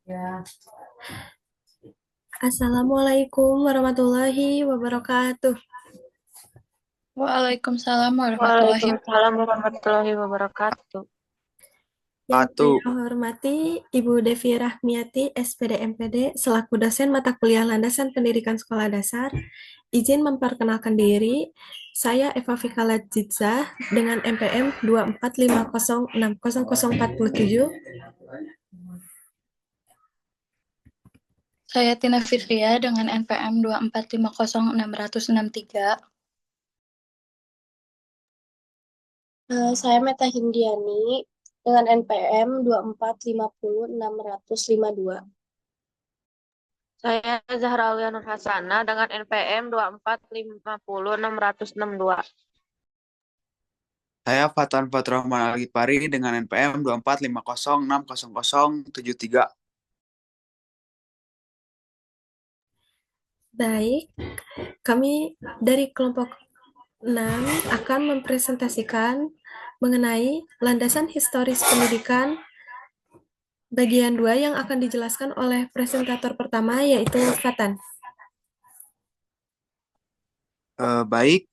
Ya. Assalamualaikum warahmatullahi wabarakatuh. Waalaikumsalam warahmatullahi wabarakatuh. Waalaikumsalam warahmatullahi wabarakatuh. Yang saya Patu. hormati Ibu Devi Rahmiati, SPD MPD, selaku dosen mata kuliah Landasan Pendidikan Sekolah Dasar. Izin memperkenalkan diri, saya Eva Fikala Jitzah dengan NPM 245060047. Saya Tina Fitria dengan NPM 2450663. Saya Meta Hindiani dengan NPM 2450652. Saya Zahra Aulia Nur Hasana dengan NPM 2450662. Saya Fatan Faturrahman Algipari dengan NPM 245060073. Baik, kami dari kelompok 6 akan mempresentasikan mengenai landasan historis pendidikan bagian 2 yang akan dijelaskan oleh presentator pertama, yaitu Fatan. Baik,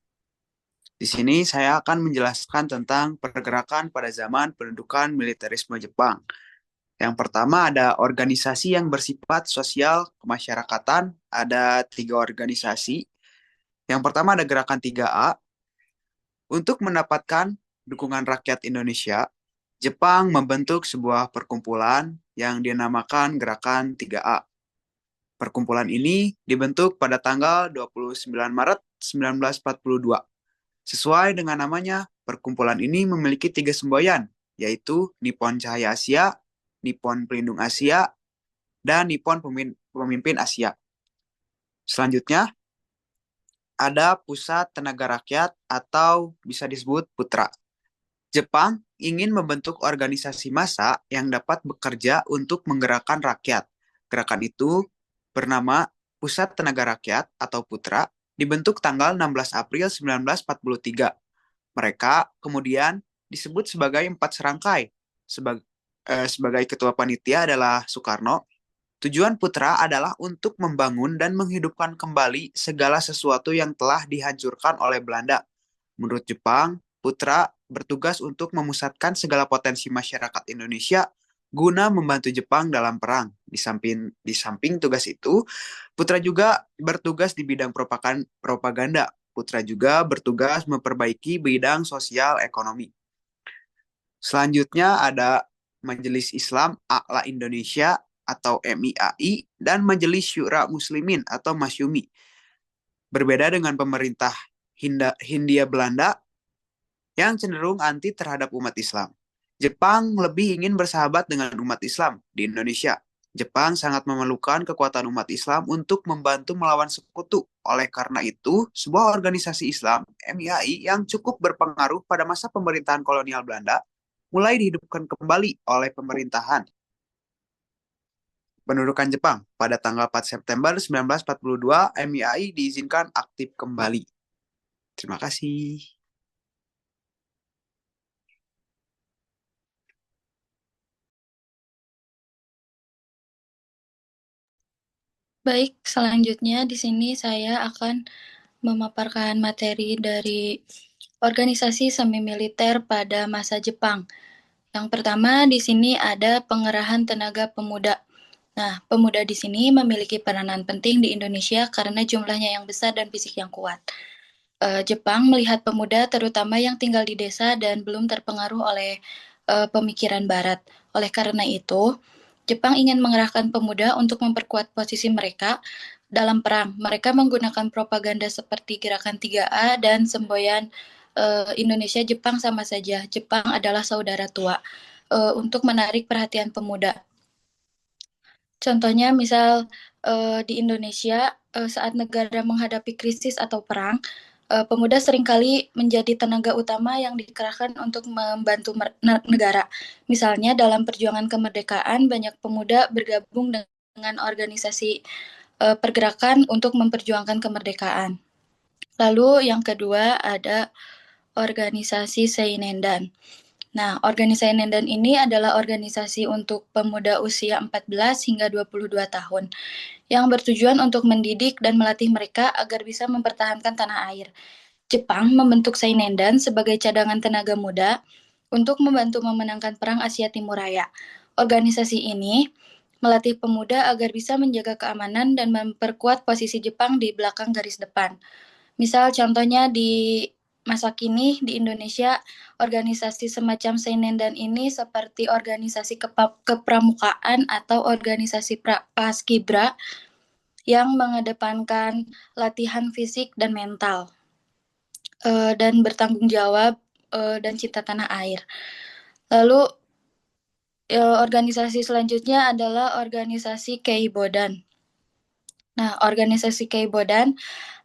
di sini saya akan menjelaskan tentang pergerakan pada zaman pendudukan militerisme Jepang. Yang pertama ada organisasi yang bersifat sosial kemasyarakatan, ada 3 organisasi. Yang pertama ada Gerakan 3A. Untuk mendapatkan dukungan rakyat Indonesia, Jepang membentuk sebuah perkumpulan yang dinamakan Gerakan 3A. Perkumpulan ini dibentuk pada tanggal 29 Maret 1942. Sesuai dengan namanya, perkumpulan ini memiliki 3 semboyan, yaitu Nippon Cahaya Asia, Nippon Pelindung Asia, dan Nippon Pemimpin Asia. Selanjutnya, ada Pusat Tenaga Rakyat atau bisa disebut Putra. Jepang ingin membentuk organisasi massa yang dapat bekerja untuk menggerakkan rakyat. Gerakan itu bernama Pusat Tenaga Rakyat atau Putra, dibentuk tanggal 16 April 1943. Mereka kemudian disebut sebagai 4 serangkai. Sebagai ketua panitia adalah Soekarno. Tujuan Putra adalah untuk membangun dan menghidupkan kembali segala sesuatu yang telah dihancurkan oleh Belanda. Menurut Jepang, Putra bertugas untuk memusatkan segala potensi masyarakat Indonesia guna membantu Jepang dalam perang. Di samping tugas itu, Putra juga bertugas di bidang propaganda. Putra juga bertugas memperbaiki bidang sosial ekonomi. Selanjutnya ada Majelis Islam A'la Indonesia atau MIAI dan Majelis Syura Muslimin atau Masyumi. Berbeda dengan pemerintah Hindia Belanda yang cenderung anti terhadap umat Islam. Jepang lebih ingin bersahabat dengan umat Islam di Indonesia. Jepang sangat memerlukan kekuatan umat Islam untuk membantu melawan sekutu. Oleh karena itu, sebuah organisasi Islam, MIAI, yang cukup berpengaruh pada masa pemerintahan kolonial Belanda, mulai dihidupkan kembali oleh pemerintahan pendudukan Jepang. Pada tanggal 4 September 1942, MIAI diizinkan aktif kembali. Terima kasih. Baik, selanjutnya di sini saya akan memaparkan materi dari organisasi semi militer pada masa Jepang. Yang pertama di sini ada pengerahan tenaga pemuda. Nah, pemuda di sini memiliki peranan penting di Indonesia karena jumlahnya yang besar dan fisik yang kuat. Jepang melihat pemuda terutama yang tinggal di desa dan belum terpengaruh oleh pemikiran Barat. Oleh karena itu, Jepang ingin mengerahkan pemuda untuk memperkuat posisi mereka dalam perang. Mereka menggunakan propaganda seperti Gerakan 3A dan semboyan Indonesia Jepang sama saja. Jepang adalah saudara tua untuk menarik perhatian pemuda. Contohnya misal di Indonesia saat negara menghadapi krisis atau perang, pemuda seringkali menjadi tenaga utama yang dikerahkan untuk membantu negara. Misalnya dalam perjuangan kemerdekaan, banyak pemuda bergabung dengan organisasi pergerakan untuk memperjuangkan kemerdekaan. Lalu yang kedua ada organisasi Seinendan. Nah, organisasi Nendan ini adalah organisasi untuk pemuda usia 14 hingga 22 tahun yang bertujuan untuk mendidik dan melatih mereka agar bisa mempertahankan tanah air. Jepang membentuk Sainendan sebagai cadangan tenaga muda untuk membantu memenangkan Perang Asia Timur Raya. Organisasi ini melatih pemuda agar bisa menjaga keamanan dan memperkuat posisi Jepang di belakang garis depan. Misal contohnya di masa kini di Indonesia, organisasi semacam Sainendan ini seperti organisasi kepramukaan atau organisasi paskibra yang mengedepankan latihan fisik dan mental dan bertanggung jawab dan cinta tanah air. Lalu organisasi selanjutnya adalah organisasi Keibodan. Nah, organisasi Keibodan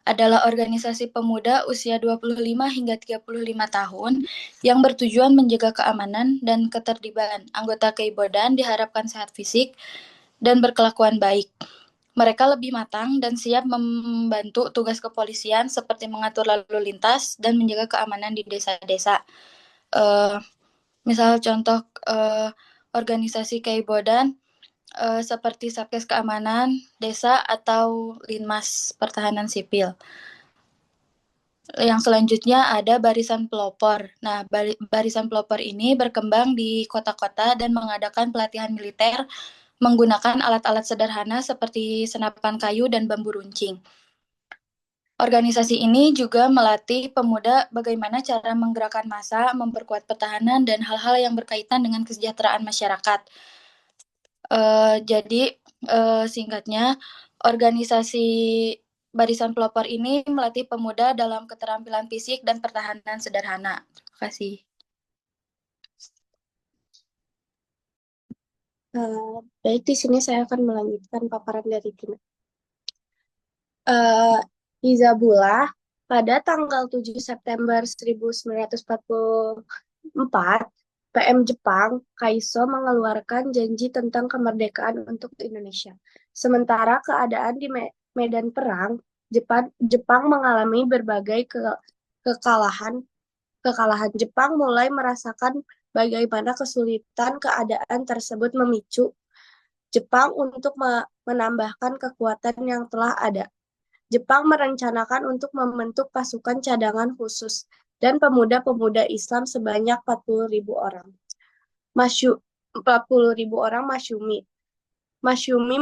adalah organisasi pemuda usia 25 hingga 35 tahun yang bertujuan menjaga keamanan dan ketertiban. Anggota Keibodan diharapkan sehat fisik dan berkelakuan baik. Mereka lebih matang dan siap membantu tugas kepolisian seperti mengatur lalu lintas dan menjaga keamanan di desa-desa. Misal contoh organisasi Keibodan seperti Satgas Keamanan Desa atau Linmas Pertahanan Sipil. Yang selanjutnya ada barisan pelopor. Nah, barisan pelopor ini berkembang di kota-kota dan mengadakan pelatihan militer menggunakan alat-alat sederhana seperti senapan kayu dan bambu runcing. Organisasi ini juga melatih pemuda bagaimana cara menggerakkan massa, memperkuat pertahanan, dan hal-hal yang berkaitan dengan kesejahteraan masyarakat. Jadi, singkatnya, organisasi barisan pelopor ini melatih pemuda dalam keterampilan fisik dan pertahanan sederhana. Terima kasih. Baik, di sini saya akan melanjutkan paparan dari tim. Hizabullah pada tanggal 7 September 1944, PM Jepang, Kaiso mengeluarkan janji tentang kemerdekaan untuk Indonesia. Sementara keadaan di medan perang, Jepang mengalami berbagai kekalahan. Jepang mulai merasakan bagaimana kesulitan keadaan tersebut memicu Jepang untuk menambahkan kekuatan yang telah ada. Jepang merencanakan untuk membentuk pasukan cadangan khusus dan pemuda-pemuda Islam sebanyak 40.000 orang. 40.000 orang Masyumi. Masyumi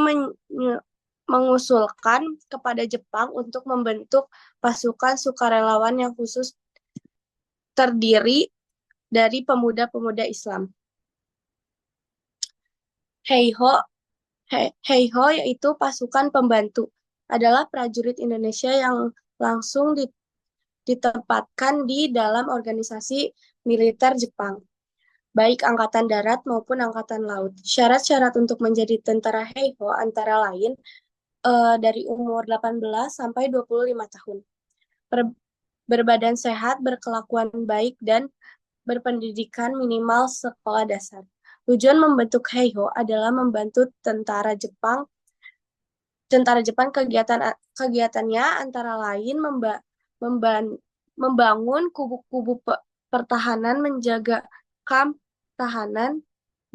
mengusulkan kepada Jepang untuk membentuk pasukan sukarelawan yang khusus terdiri dari pemuda-pemuda Islam. Heiho yaitu pasukan pembantu, adalah prajurit Indonesia yang langsung ditempatkan di dalam organisasi militer Jepang, baik Angkatan Darat maupun Angkatan Laut. Syarat-syarat untuk menjadi tentara Heiho antara lain dari umur 18 sampai 25 tahun. Berbadan sehat, berkelakuan baik, dan berpendidikan minimal sekolah dasar. Tujuan membentuk Heiho adalah membantu tentara Jepang kegiatannya antara lain membangun kubu-kubu pertahanan, menjaga kamp tahanan,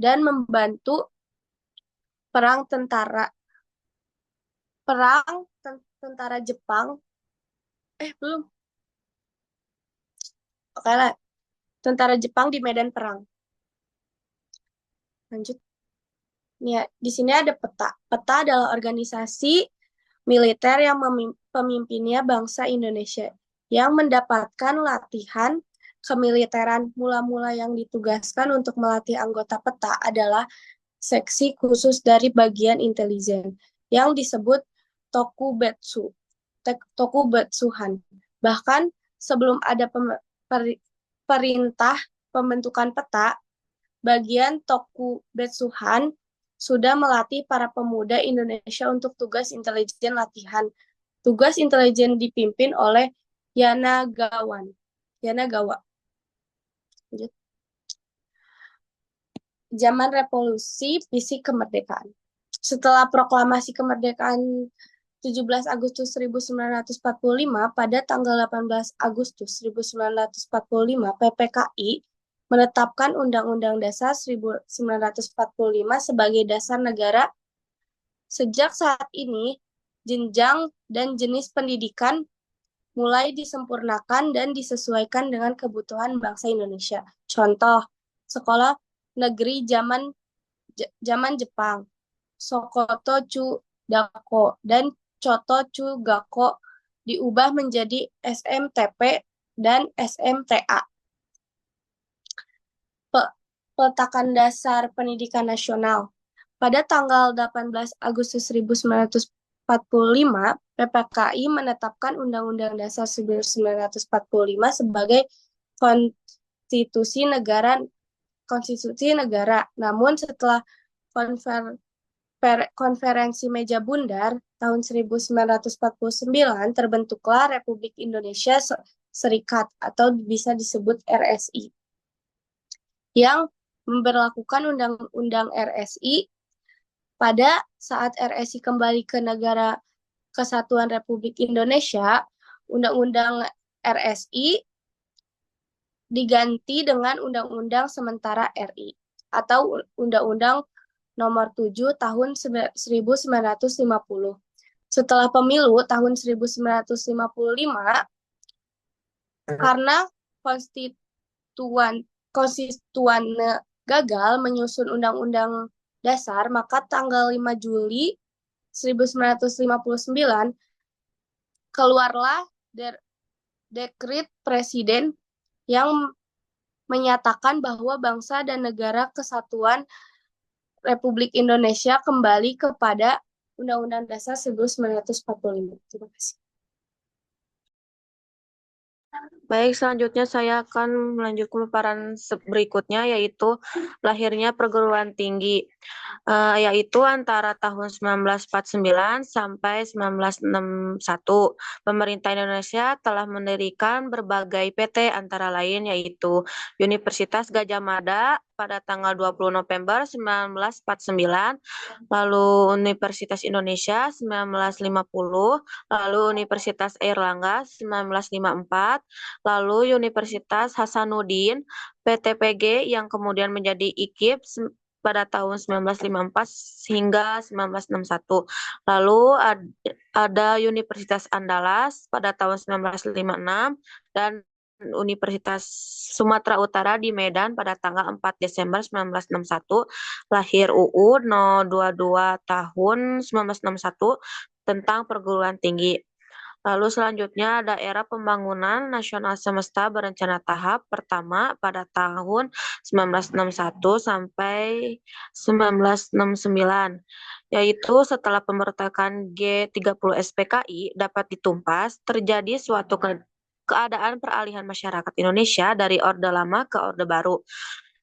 dan membantu perang tentara Jepang. Belum. Oke lah. Tentara Jepang di medan perang. Lanjut. Ya, di sini ada peta. Peta adalah organisasi militer yang pemimpinnya bangsa Indonesia yang mendapatkan latihan kemiliteran. Mula-mula yang ditugaskan untuk melatih anggota peta adalah seksi khusus dari bagian intelijen yang disebut Tokubetsuhan. Bahkan sebelum ada perintah pembentukan peta, bagian Tokubetsuhan sudah melatih para pemuda Indonesia untuk tugas intelijen latihan. Tugas intelijen dipimpin oleh Yanagawa. Zaman revolusi, visi kemerdekaan. Setelah proklamasi kemerdekaan 17 Agustus 1945, pada tanggal 18 Agustus 1945, PPKI menetapkan Undang-Undang Dasar 1945 sebagai dasar negara. Sejak saat ini, jenjang dan jenis pendidikan mulai disempurnakan dan disesuaikan dengan kebutuhan bangsa Indonesia. Contoh, sekolah negeri zaman Jepang, Sokoto Chu Dako dan Choto Chu Gakko diubah menjadi SMTP dan SMTA. Peletakan dasar pendidikan nasional. Pada tanggal 18 Agustus 1945, PPKI menetapkan Undang-Undang Dasar 1945 sebagai konstitusi negara. Namun setelah konferensi meja bundar tahun 1949 terbentuklah Republik Indonesia Serikat atau bisa disebut RSI yang memberlakukan Undang-Undang RSI. Pada saat RSI kembali ke Negara Kesatuan Republik Indonesia, Undang-Undang RSI diganti dengan Undang-Undang Sementara RI atau Undang-Undang Nomor 7 Tahun 1950. Setelah pemilu tahun 1955, karena konstituan gagal menyusun Undang-Undang Dasar, maka tanggal 5 Juli 1959 keluarlah dekret Presiden yang menyatakan bahwa bangsa dan negara kesatuan Republik Indonesia kembali kepada Undang-Undang Dasar 1945. Terima kasih. Baik, selanjutnya saya akan melanjutkan pemaparan berikutnya, yaitu lahirnya perguruan tinggi, yaitu antara tahun 1949 sampai 1961. Pemerintah Indonesia telah mendirikan berbagai PT antara lain yaitu Universitas Gadjah Mada pada tanggal 20 November 1949, lalu Universitas Indonesia 1950, lalu Universitas Airlangga 1954, lalu Universitas Hasanuddin PTPG yang kemudian menjadi IKIP pada tahun 1954 hingga 1961. Lalu ada Universitas Andalas pada tahun 1956 dan Universitas Sumatera Utara di Medan pada tanggal 4 Desember 1961. Lahir UU No. 22 tahun 1961 tentang perguruan tinggi. Lalu selanjutnya daerah pembangunan nasional semesta berencana tahap pertama pada tahun 1961 sampai 1969, yaitu setelah pemberontakan G30 SPKI dapat ditumpas, terjadi suatu keadaan peralihan masyarakat Indonesia dari Orde Lama ke Orde Baru.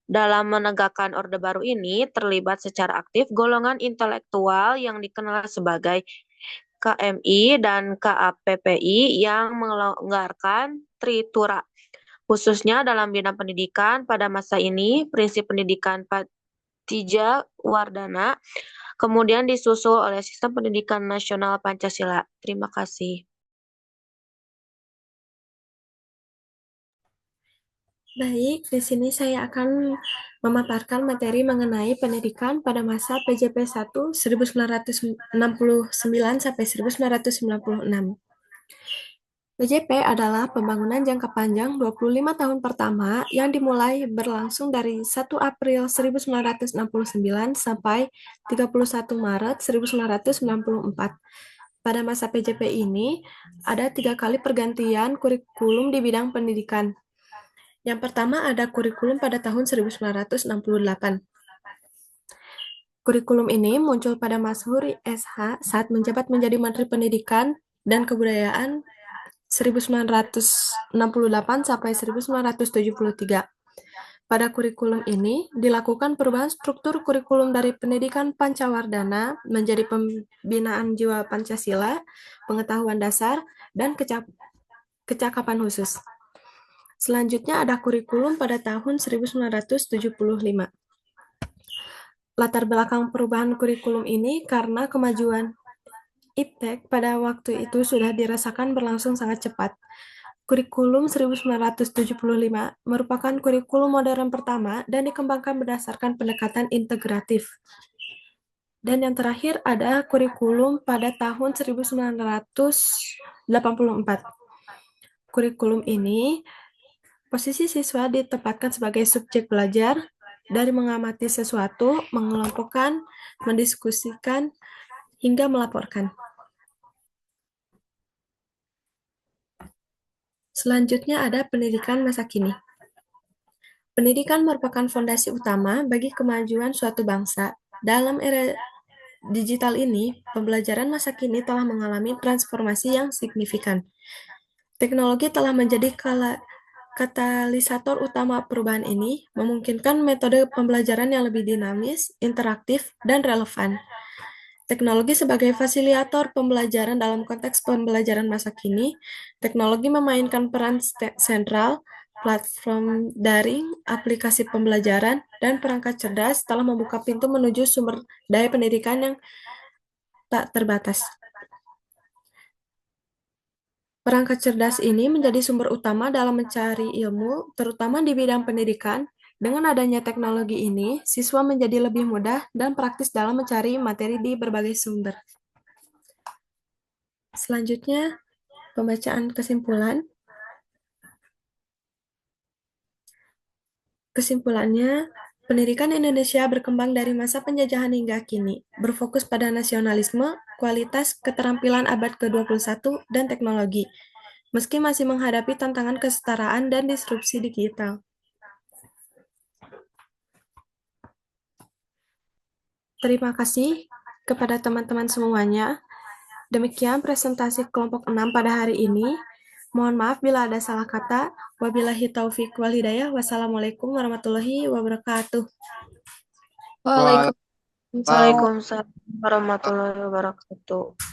Dalam menegakkan Orde Baru ini terlibat secara aktif golongan intelektual yang dikenal sebagai KMI dan KAPPI yang melonggarkan Tritura. Khususnya dalam bidang pendidikan pada masa ini, prinsip pendidikan Patija Wardana kemudian disusul oleh sistem pendidikan nasional Pancasila. Terima kasih. Baik, di sini saya akan memaparkan materi mengenai pendidikan pada masa PJP 1 1969 sampai 1996. PJP adalah pembangunan jangka panjang 25 tahun pertama yang dimulai berlangsung dari 1 April 1969 sampai 31 Maret 1994. Pada masa PJP ini, ada 3 kali pergantian kurikulum di bidang pendidikan. Yang pertama ada kurikulum pada tahun 1968. Kurikulum ini muncul pada Mas Huri SH saat menjabat menjadi Menteri Pendidikan dan Kebudayaan 1968 sampai 1973. Pada kurikulum ini dilakukan perubahan struktur kurikulum dari pendidikan Pancawardana menjadi pembinaan jiwa Pancasila, pengetahuan dasar, dan kecakapan khusus. Selanjutnya ada kurikulum pada tahun 1975. Latar belakang perubahan kurikulum ini karena kemajuan iptek pada waktu itu sudah dirasakan berlangsung sangat cepat. Kurikulum 1975 merupakan kurikulum modern pertama dan dikembangkan berdasarkan pendekatan integratif. Dan yang terakhir ada kurikulum pada tahun 1984. Kurikulum ini, posisi siswa ditempatkan sebagai subjek belajar dari mengamati sesuatu, mengelompokkan, mendiskusikan, hingga melaporkan. Selanjutnya ada pendidikan masa kini. Pendidikan merupakan fondasi utama bagi kemajuan suatu bangsa. Dalam era digital ini, pembelajaran masa kini telah mengalami transformasi yang signifikan. Teknologi telah menjadi katalisator utama perubahan ini, memungkinkan metode pembelajaran yang lebih dinamis, interaktif, dan relevan. Teknologi sebagai fasilitator pembelajaran dalam konteks pembelajaran masa kini, teknologi memainkan peran sentral, platform daring, aplikasi pembelajaran, dan perangkat cerdas telah membuka pintu menuju sumber daya pendidikan yang tak terbatas. Perangkat cerdas ini menjadi sumber utama dalam mencari ilmu, terutama di bidang pendidikan. Dengan adanya teknologi ini, siswa menjadi lebih mudah dan praktis dalam mencari materi di berbagai sumber. Selanjutnya, pembacaan kesimpulan. Kesimpulannya, pendidikan Indonesia berkembang dari masa penjajahan hingga kini, berfokus pada nasionalisme, kualitas, keterampilan abad ke-21, dan teknologi, meski masih menghadapi tantangan kesetaraan dan disrupsi digital. Terima kasih kepada teman-teman semuanya. Demikian presentasi kelompok 6 pada hari ini. Mohon maaf bila ada salah kata. Wabillahi taufik wal hidayah. Wassalamualaikum warahmatullahi wabarakatuh. Waalaikumsalam. Waalaikumsalam warahmatullahi wabarakatuh.